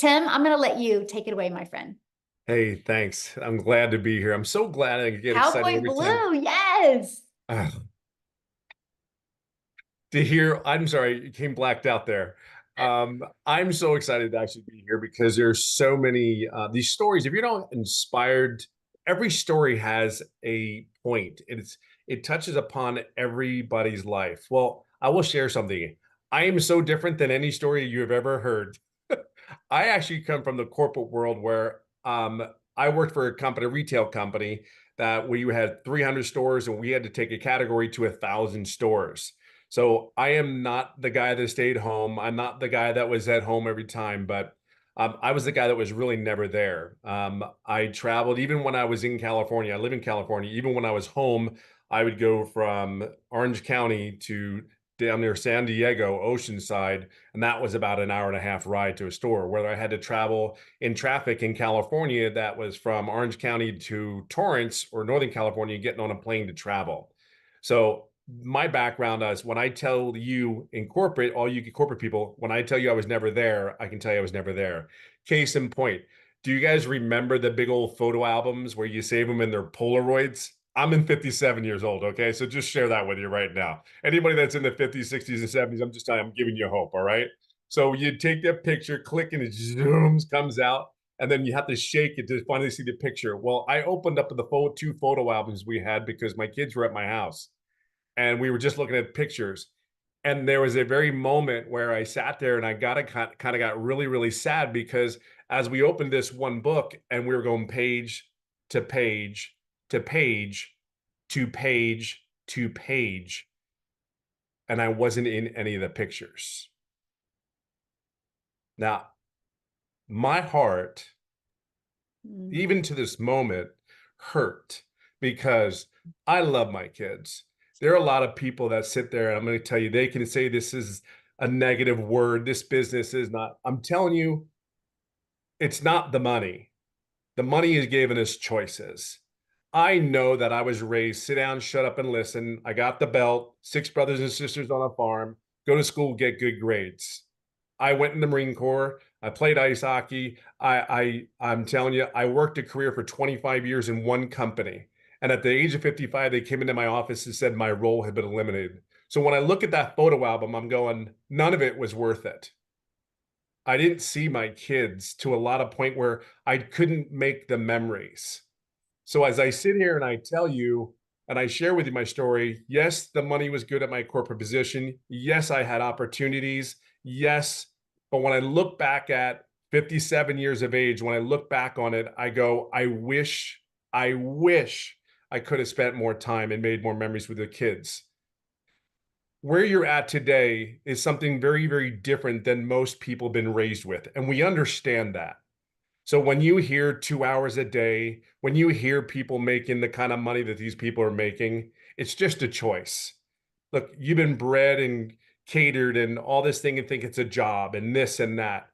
Tim, I'm going to let you take it away, my friend. Hey, thanks. I'm glad to be here. I'm so glad I get excited Cowboy every time Blue, yes. uh, to hear. I'm sorry, you came blacked out there. I'm so excited to actually be here because there's so many these stories. If you're not inspired, every story has a point. It touches upon everybody's life. Well, I will share something. I am so different than any story you have ever heard. I actually come from the corporate world where I worked for a company, a retail company, that we had 300 stores and we had to take a category to 1,000 stores. So I am not the guy that stayed home. I'm not the guy that was at home every time, but I was the guy that was really never there. I traveled even when I was in California. I live in California. Even when I was home, I would go from Orange County to down near San Diego, Oceanside, and that was about an hour and a half ride to a store. Whether I had to travel in traffic in California, that was from Orange County to Torrance or Northern California, getting on a plane to travel. So my background is when I tell you in corporate, all you corporate people, when I tell you I was never there, I can tell you I was never there. Case in point, do you guys remember the big old photo albums where you save them in their Polaroids? I'm in 57 years old, okay? So just share that with you right now. Anybody that's in the 50s, 60s, and 70s, I'm just telling you, I'm giving you hope, all right? So you take that picture, click, and it zooms, comes out, and then you have to shake it to finally see the picture. Well, I opened up the two photo albums we had because my kids were at my house and we were just looking at pictures. And there was a very moment where I sat there and I kind of got really, really sad because as we opened this one book and we were going page to page to page to page to page, and I wasn't in any of the pictures. Now, my heart, Mm. even to this moment, hurt because I love my kids. There are a lot of people that sit there, and I'm going to tell you, they can say this is a negative word. This business is not. I'm telling you, it's not the money. The money is giving us choices. I know that I was raised sit down, shut up, and listen. I got the belt, six brothers and sisters on a farm, go to school, get good grades. I went in the Marine Corps. I played ice hockey. I'm telling you, I worked a career for 25 years in one company. And at the age of 55, they came into my office and said my role had been eliminated. So when I look at that photo album, I'm going, none of it was worth it. I didn't see my kids to a lot of point where I couldn't make the memories. So as I sit here and I tell you and I share with you my story, yes, the money was good at my corporate position. Yes, I had opportunities. Yes. But when I look back at 57 years of age, when I look back on it, I go, I wish I could have spent more time and made more memories with the kids. Where you're at today is something very, very different than most people have been raised with. And we understand that. So when you hear 2 hours a day, when you hear people making the kind of money that these people are making, it's just a choice. Look, you've been bred and catered and all this thing and think it's a job and this and that.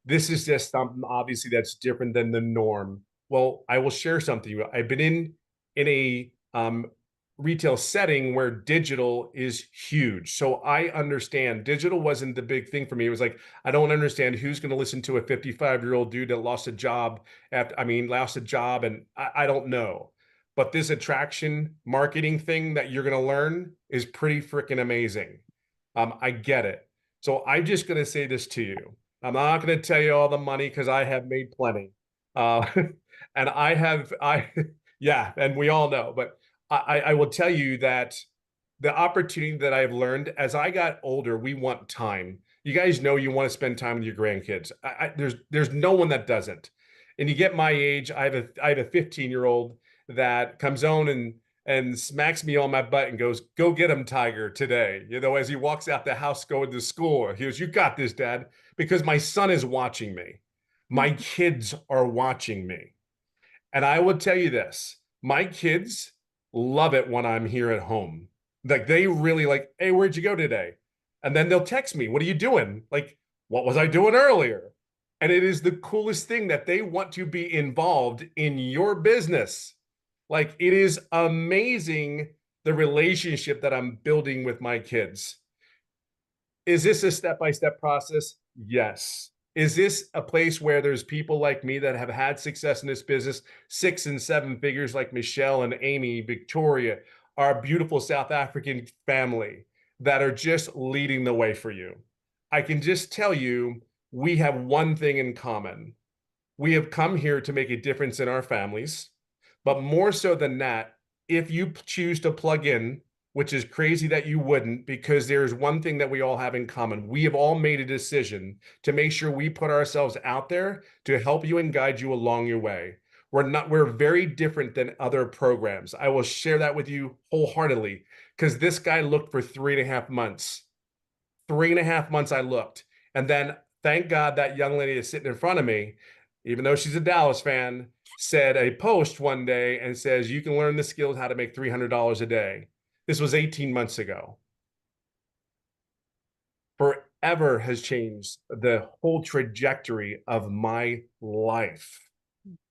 This is just something obviously that's different than the norm. Well, I will share something. I've been in a retail setting where digital is huge. So I understand digital wasn't the big thing for me. It was like, I don't understand who's going to listen to a 55-year-old dude that lost a job lost a job. And I don't know. But this attraction marketing thing that you're going to learn is pretty freaking amazing. I get it. So I'm just going to say this to you. I'm not going to tell you all the money because I have made plenty. Uh, and yeah, and we all know, but I will tell you that the opportunity that I've learned as I got older, we want time. You guys know you want to spend time with your grandkids. There's no one that doesn't. And you get my age, I have a 15-year-old that comes on and smacks me on my butt and goes, "Go get him, Tiger, today." You know, as he walks out the house going to school, he goes, "You got this, Dad," because my son is watching me. My kids are watching me. And I will tell you this, my kids love it when I'm here at home. Like they really like, "Hey, where'd you go today?" And then they'll text me, "What are you doing?" Like, "What was I doing earlier?" And it is the coolest thing that they want to be involved in your business. Like it is amazing the relationship that I'm building with my kids. Is this a step-by-step process? Yes. Is this a place where there's people like me that have had success in this business, 6 and 7 figures like Michelle and Amy, Victoria, our beautiful South African family that are just leading the way for you? I can just tell you, we have one thing in common. We have come here to make a difference in our families, but more so than that, if you choose to plug in, which is crazy that you wouldn't, because there's one thing that we all have in common. We have all made a decision to make sure we put ourselves out there to help you and guide you along your way. We're very different than other programs. I will share that with you wholeheartedly, because this guy looked for 3.5 months. 3.5 months I looked. And then thank God that young lady is sitting in front of me, even though she's a Dallas fan, said a post one day and says, you can learn the skills how to make $300 a day. This was 18 months ago. Forever has changed the whole trajectory of my life.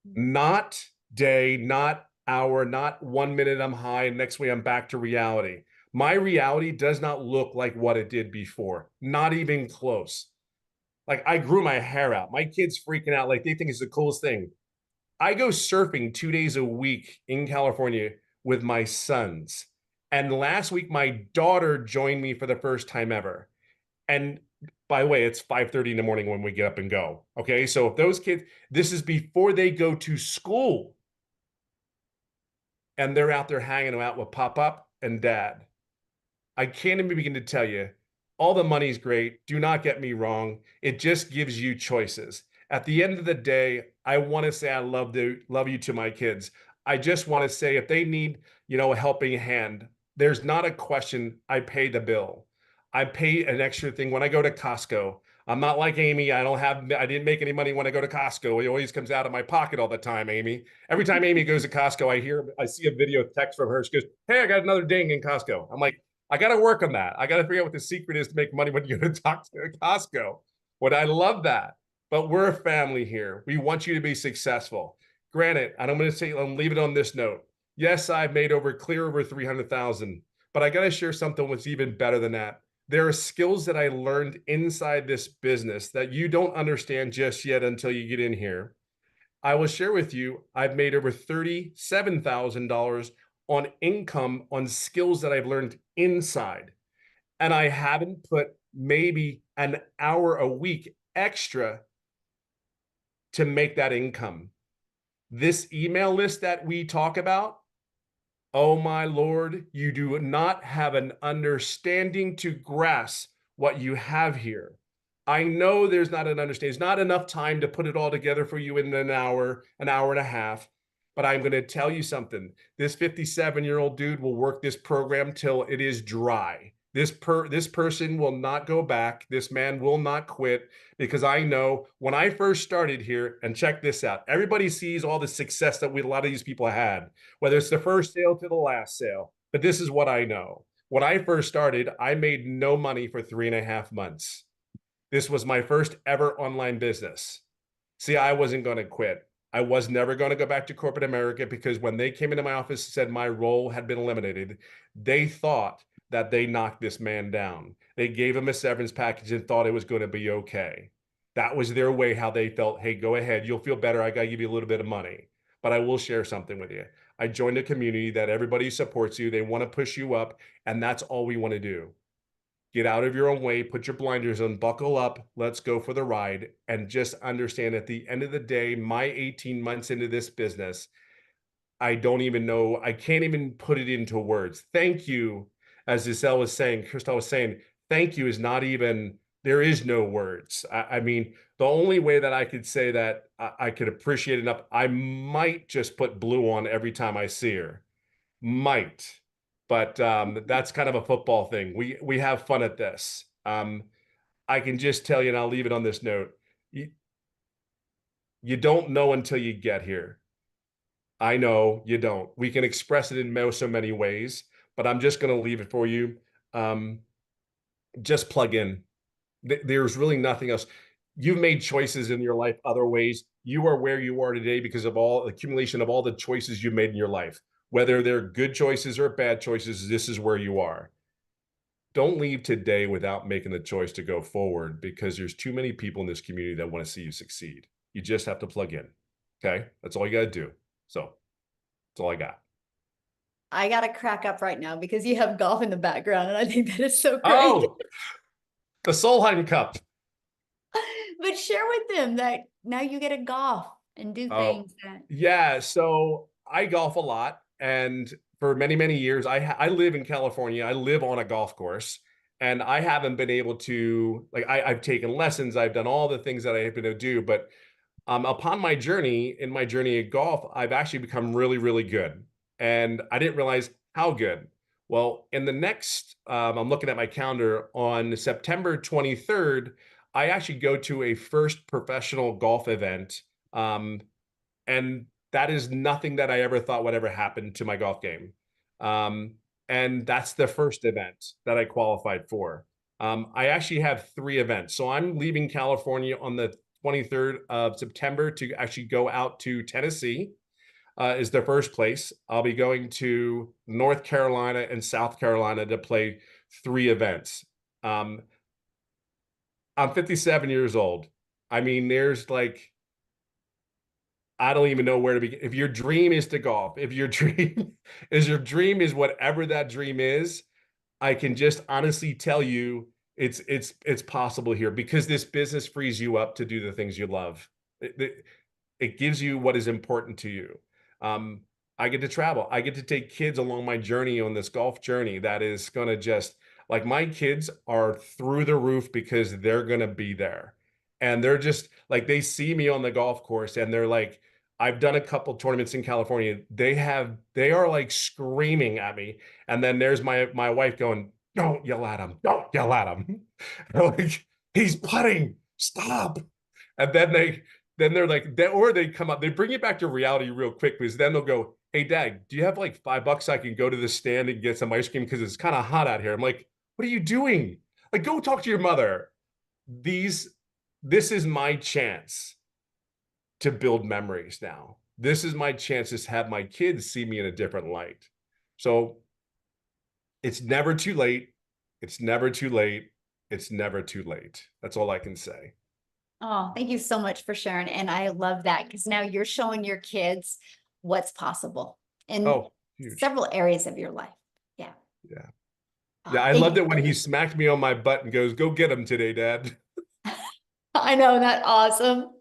Not day, not hour, not 1 minute I'm high and next way I'm back to reality. My reality does not look like what it did before, not even close. Like, I grew my hair out. My kids freaking out, like they think it's the coolest thing. I go surfing 2 days a week in California with my sons. And last week, my daughter joined me for the first time ever. And by the way, it's 5:30 in the morning when we get up and go. Okay. So if those kids, this is before they go to school. And they're out there hanging out with Pop and Dad. I can't even begin to tell you, all the money's great. Do not get me wrong. It just gives you choices. At the end of the day, I want to say I love you to my kids. I just want to say if they need, a helping hand, there's not a question. I pay the bill. I pay an extra thing when I go to Costco. I'm not like Amy. I didn't make any money when I go to Costco. It always comes out of my pocket all the time, Amy. Every time Amy goes to Costco, I see a video text from her. She goes, hey, I got another ding in Costco. I'm like, I got to work on that. I got to figure out what the secret is to make money when you go to Costco. But I love that. But we're a family here. We want you to be successful. Granted, and I'm going to say, I'll leave it on this note. Yes, I've made clear over 300,000, but I got to share something that's even better than that. There are skills that I learned inside this business that you don't understand just yet until you get in here. I will share with you, I've made over $37,000 on income on skills that I've learned inside. And I haven't put maybe an hour a week extra to make that income. This email list that we talk about, oh my Lord, you do not have an understanding to grasp what you have here. I know there's not an understanding. It's not enough time to put it all together for you in an hour and a half. But I'm going to tell you something. This 57-year-old dude will work this program till it is dry. This person will not go back. This man will not quit, because I know when I first started here, and check this out, everybody sees all the success that a lot of these people had, whether it's the first sale to the last sale. But this is what I know. When I first started, I made no money for 3.5 months. This was my first ever online business. See, I wasn't going to quit. I was never going to go back to corporate America, because when they came into my office and said my role had been eliminated, they thought that they knocked this man down. They gave him a severance package and thought it was going to be okay. That was their way, how they felt. Hey, go ahead. You'll feel better. I got to give you a little bit of money. But I will share something with you. I joined a community that everybody supports you. They want to push you up. And that's all we want to do. Get out of your own way, put your blinders on, buckle up, let's go for the ride, and just understand at the end of the day, my 18 months into this business, I don't even know, I can't even put it into words. Thank you, as Giselle was saying, Christelle was saying, thank you is not even, there is no words. I mean, the only way that I could say that I could appreciate enough, I might just put blue on every time I see her. Might. But that's kind of a football thing. We have fun at this. I can just tell you, and I'll leave it on this note. You don't know until you get here. I know you don't. We can express it in so many ways, but I'm just going to leave it for you. Just plug in. There's really nothing else. You've made choices in your life other ways. You are where you are today because of all the accumulation of all the choices you've made in your life. Whether they're good choices or bad choices, this is where you are. don't leave today without making the choice to go forward, because there's too many people in this community that want to see you succeed. You just have to plug in. Okay. That's all you got to do. So that's all I got. I gotta crack up right now because you have golf in the background, and I think that is so great. Oh, the Solheim Cup. But share with them that now you get to golf and do Oh, things that. yeah. So I golf a lot, and for many, many years, I live in California. I live on a golf course, and I haven't been able to, like, I've taken lessons. I've done all the things that I have been able to do, but upon my journey, in my journey at golf, I've actually become really, really good. And I didn't realize how good. Well, in the next, I'm looking at my calendar on September 23rd, I actually go to a first professional golf event. And that is nothing that I ever thought would ever happen to my golf game. Um, and that's the first event that I qualified for. I actually have 3 events. So I'm leaving California on the 23rd of September to actually go out to Tennessee, is the first place. I'll be going to North Carolina and South Carolina to play 3 events. I'm 57 years old. I mean, there's like, I don't even know where to begin. If your dream is to golf, if your dream is whatever that dream is, I can just honestly tell you it's possible here, because this business frees you up to do the things you love. It gives you what is important to you. I get to travel. I get to take kids along my journey on this golf journey that is going to just, like, my kids are through the roof because they're going to be there. And they're just like, they see me on the golf course and they're like, I've done a couple tournaments in California. They are like screaming at me. And then there's my wife going, don't yell at him. Don't yell at him. Like, he's putting, stop. And then they're like, or they come up, they bring you back to reality real quick, because then they'll go, hey, Dad, do you have like $5 I can go to the stand and get some ice cream? Because it's kind of hot out here. I'm like, what are you doing? Like, go talk to your mother. This is my chance to build memories now. This is my chance to have my kids see me in a different light. So it's never too late. It's never too late. It's never too late. That's all I can say. Oh, thank you so much for sharing. And I love that because now you're showing your kids what's possible in Oh, huge. several areas of your life. Yeah. Yeah. Oh, Yeah. I thank loved you. it when he smacked me on my butt and goes, go get him today, Dad. I know, that awesome.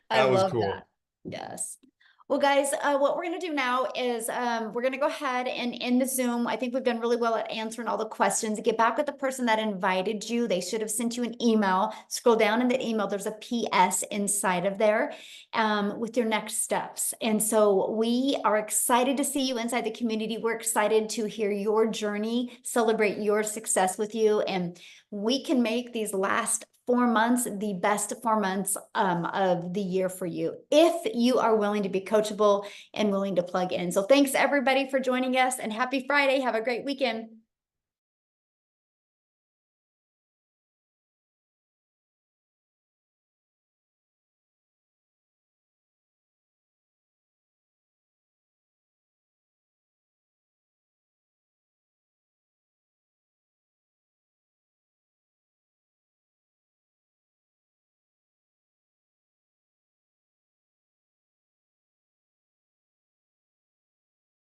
I That was love cool. that. Yes. Well, guys, what we're going to do now is we're going to go ahead and end the Zoom. I think we've done really well at answering all the questions. Get back with the person that invited you. They should have sent you an email. Scroll down in the email. There's a PS inside of there with your next steps. And so we are excited to see you inside the community. We're excited to hear your journey, celebrate your success with you. And we can make these last 4 months the best 4 months of the year for you, if you are willing to be coachable and willing to plug in. So thanks everybody for joining us, and happy Friday. Have a great weekend.